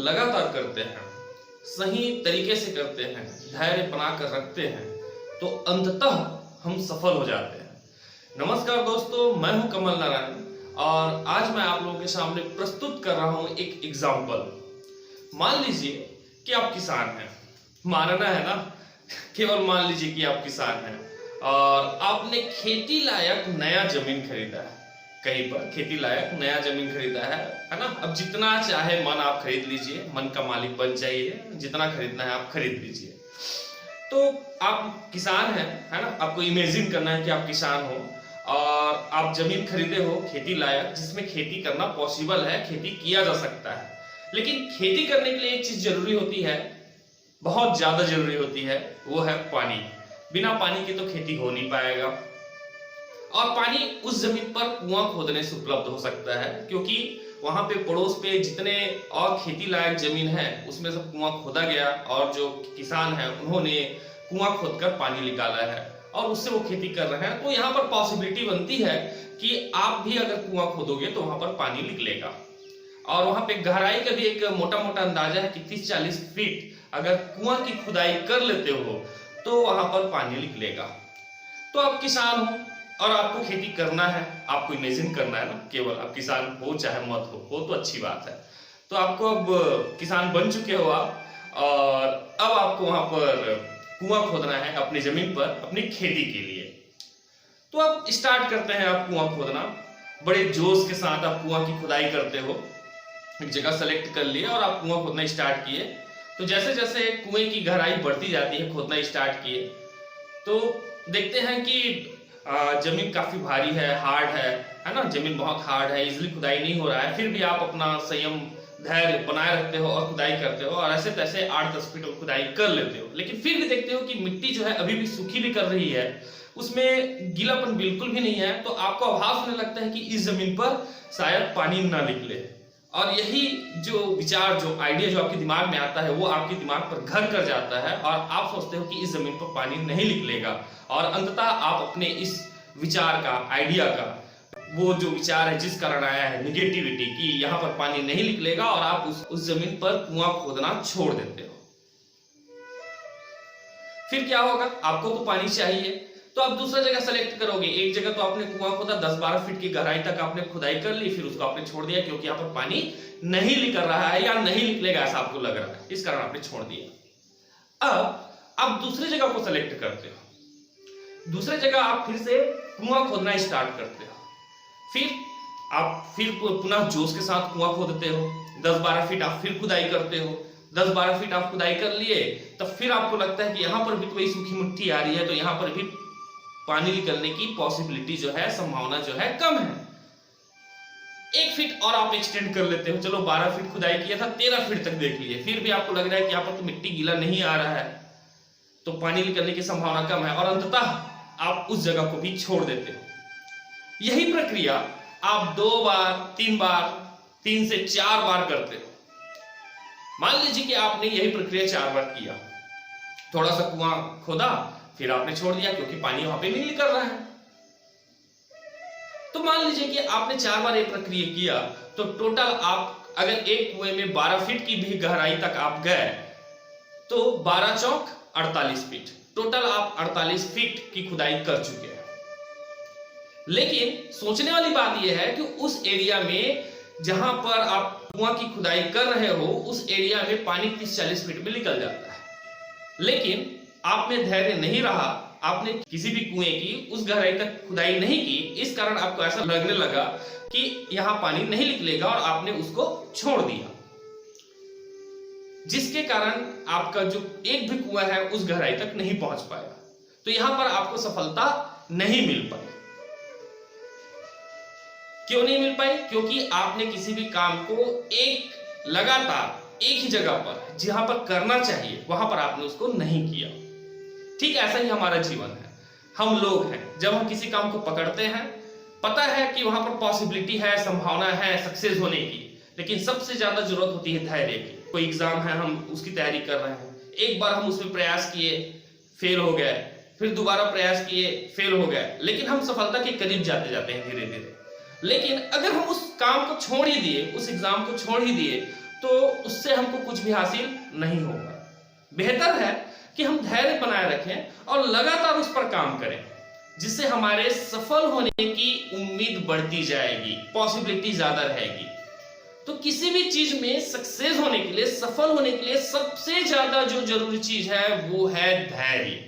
लगातार करते हैं, सही तरीके से करते हैं, धैर्य बनाकर रखते हैं, तो अंततः हम सफल हो जाते हैं। नमस्कार दोस्तों, मैं हूं कमल नारायण और आज मैं आप लोगों के सामने प्रस्तुत कर रहा हूं एक एग्जाम्पल। मान लीजिए कि आप किसान हैं, मानना है ना, केवल मान लीजिए कि आप किसान हैं और आपने खेती लायक नया जमीन खरीदा है। कहीं पर खेती लायक नया जमीन खरीदा है ना। अब जितना चाहे मन आप खरीद लीजिए, मन का मालिक बन जाइए, जितना खरीदना है आप खरीद लीजिए। तो आप किसान हैं, है ना। आपको इमेजिन करना है कि आप किसान हो और आप जमीन खरीदे हो खेती लायक, जिसमें खेती करना पॉसिबल है, खेती किया जा सकता है। लेकिन खेती करने के लिए एक चीज जरूरी होती है, बहुत ज्यादा जरूरी होती है, वो है पानी। बिना पानी के तो खेती हो नहीं पाएगा। और पानी उस जमीन पर कुआं खोदने से उपलब्ध हो सकता है, क्योंकि वहां पे पड़ोस पे जितने और खेती लायक जमीन है उसमें सब कुआं खोदा गया और जो किसान है उन्होंने कुआं खोदकर पानी निकाला है और उससे वो खेती कर रहे हैं। तो यहाँ पर पॉसिबिलिटी बनती है कि आप भी अगर कुआं खोदोगे तो वहां पर पानी निकलेगा। और वहां पे गहराई का भी एक मोटा मोटा अंदाजा है कि 30-40 फीट अगर कुआं की खुदाई कर लेते हो तो वहां पर पानी निकलेगा। तो आप किसान हो और आपको खेती करना है, आपको इमेजिन करना है ना, केवल आप किसान हो चाहे मत हो तो अच्छी बात है। तो आपको अब किसान बन चुके हो आप और अब आपको वहां पर कुआं खोदना है अपनी जमीन पर अपनी खेती के लिए। तो आप स्टार्ट करते हैं आप कुआं खोदना, बड़े जोश के साथ आप कुआं की खुदाई करते हो। एक जगह सेलेक्ट कर लिया और आप कुआं खोदना स्टार्ट किए। तो जैसे जैसे कुएं की गहराई बढ़ती जाती है, खोदना स्टार्ट किए, तो देखते हैं कि जमीन काफी भारी है, हार्ड है ना। जमीन बहुत हार्ड है, इजिली खुदाई नहीं हो रहा है। फिर भी आप अपना संयम धैर्य बनाए रखते हो और खुदाई करते हो और ऐसे तैसे 8-10 फीट खुदाई कर लेते हो। लेकिन फिर भी देखते हो कि मिट्टी जो है अभी भी सूखी भी कर रही है, उसमें गीलापन बिल्कुल भी नहीं है। तो आपको आभास होने लगता है कि इस जमीन पर शायद पानी ना निकले। और यही जो विचार, जो आइडिया जो आपके दिमाग में आता है, वो आपके दिमाग पर घर कर जाता है और आप सोचते हो कि इस जमीन पर पानी नहीं निकलेगा। और अंततः आप अपने इस विचार का, आइडिया का, वो जो विचार है जिस कारण आया है निगेटिविटी कि यहाँ पर पानी नहीं निकलेगा, और आप उस जमीन पर कुआं खोदना छोड़ देते हो। फिर क्या होगा, आपको तो पानी चाहिए तो आप दूसरा जगह सेलेक्ट करोगे। एक जगह तो आपने कुआं खोदा, 10-12 फीट की गहराई तक आपने खुदाई कर ली, फिर उसको आपने छोड़ दिया क्योंकि यहाँ पर पानी नहीं निकल रहा है या नहीं निकलेगा ऐसा आपको लग रहा है, इस कारण आपने छोड़ दिया। अब आप दूसरी जगह को सेलेक्ट करते हो, दूसरी जगह आप फिर से कुआं खोदना स्टार्ट करते हो। फिर पुनः जोश के साथ कुआं खोदते हो, 10-12 फीट आप फिर खुदाई करते हो। 10-12 फीट आप खुदाई कर लिए, तब फिर आपको लगता है कि यहाँ पर भी तो वही सूखी मिट्टी आ रही है, तो यहाँ पर भी पानी निकलने की पॉसिबिलिटी जो है, संभावना जो है, कम है। 1 फीट और आप एक्सटेंड कर लेते हो। चलो 12 फीट खुदाई किया था, 13 फीट तक देख लिए, फिर भी आपको लग रहा है कि यहाँ पर तो मिट्टी गीला नहीं आ रहा है, तो पानी निकलने की संभावना कम है, और अंततः आप उस जगह को भी छोड़ देते हो। यही प्रक्रिया आप 2 बार 3 बार 3 से 4 बार करते हो। मान लीजिए कि आपने यही प्रक्रिया 4 बार किया, थोड़ा सा कुआं खोदा, फिर आपने छोड़ दिया क्योंकि पानी वहां पे नहीं निकल रहा है। तो मान लीजिए कि आपने 4 बार ये प्रक्रिया किया, तो टोटल आप अगर एक कुएं में 12 फीट की भी गहराई तक आप गए तो 12 चौक 48 फीट, टोटल आप 48 फीट की खुदाई कर चुके हैं। लेकिन सोचने वाली बात यह है कि उस एरिया में जहां पर आप कुआं की खुदाई कर रहे हो, उस एरिया में पानी 30-40 फीट में निकल जाता है। लेकिन आप में धैर्य नहीं रहा, आपने किसी भी कुएं की उस गहराई तक खुदाई नहीं की, इस कारण आपको ऐसा लगने लगा कि यहां पानी नहीं निकलेगा और आपने उसको छोड़ दिया, जिसके कारण आपका जो एक भी कुआं है उस गहराई तक नहीं पहुंच पाया। तो यहां पर आपको सफलता नहीं मिल पाई। क्यों नहीं मिल पाई? क्योंकि आपने किसी भी काम को एक लगातार एक ही जगह पर जहां पर करना चाहिए वहां पर आपने उसको नहीं किया। ठीक ऐसा ही हमारा जीवन है। हम लोग हैं, जब हम किसी काम को पकड़ते हैं, पता है कि वहां पर पॉसिबिलिटी है, संभावना है सक्सेस होने की, लेकिन सबसे ज्यादा जरूरत होती है धैर्य की। कोई एग्जाम है, हम उसकी तैयारी कर रहे हैं, एक बार हम उसमें प्रयास किए, फेल हो गए, फिर दोबारा प्रयास किए, फेल हो गए, लेकिन हम सफलता के करीब जाते जाते हैं धीरे धीरे। लेकिन अगर हम उस काम को छोड़ ही दिए, उस एग्जाम को छोड़ ही दिए, तो उससे हमको कुछ भी हासिल नहीं होगा। बेहतर है कि हम धैर्य बनाए रखें और लगातार उस पर काम करें, जिससे हमारे सफल होने की उम्मीद बढ़ती जाएगी, पॉसिबिलिटी ज्यादा रहेगी। तो किसी भी चीज में सक्सेस होने के लिए, सफल होने के लिए सबसे ज्यादा जो जरूरी चीज है वो है धैर्य।